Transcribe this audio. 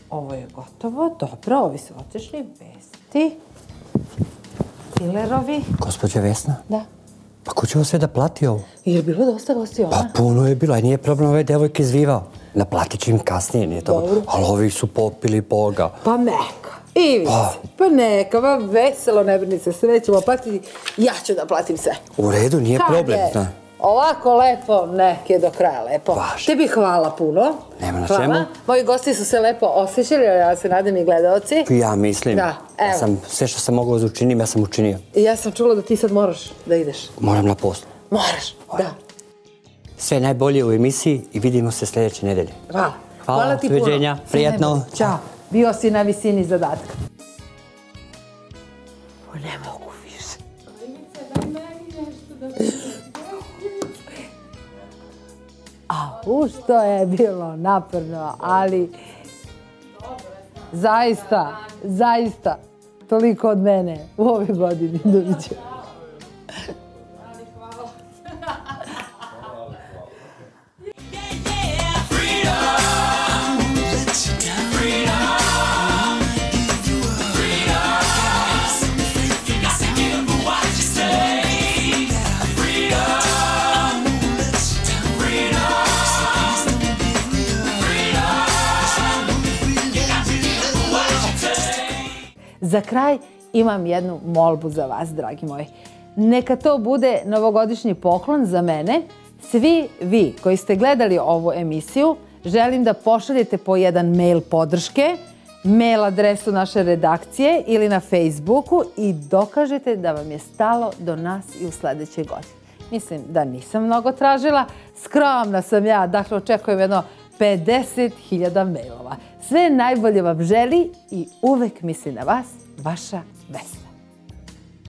Ovo je gotovo. Dobro, ovi su otišli. Vesti. Filerovi. Gospođa Vesna? Da. Pa ko će ovo sve da plati ovo? Je li bilo dosta gostiju? Pa puno je bilo, a nije problem ove devojke izvivao. Naplatit će im kasnije, nije to. Dobro. Ali ovi su popili Boga. Pa neka. Ivice, pa neka, va veselo, ne brini se, sve ćemo platiti. Ja ću da platim sve. U redu, nije problem. Ovako lepo, nek je do kraja lepo. Tebi hvala puno. Nema na čemu. Moji gosti su se lepo osjećali, ja se nadam i gledalci. Ja mislim. Sve što sam mogao da učinim, ja sam učinio. I ja sam čula da ti sad moraš da ideš. Moram na poslu. Moraš, da. Sve najbolje u emisiji i vidimo se sljedeće nedelje. Hvala. Hvala ti puno. Doviđenja, prijatno. Ćao. Bio si na visini zadatka. Ne mogu više. Što je bilo naporno, ali zaista, toliko od mene u ovoj godini. Doviđenja. Za kraj imam jednu molbu za vas, dragi moji. Neka to bude novogodišnji poklon za mene. Svi vi koji ste gledali ovu emisiju, želim da pošaljete po jedan mail podrške, mail adresu naše redakcije ili na Facebooku i dokažete da vam je stalo do nas i u sljedećoj godini. Mislim da nisam mnogo tražila, skromna sam ja, dakle očekujem jedno 50.000 mailova. Sve najbolje vam želi i uvek misli na vas, vaša Vesna.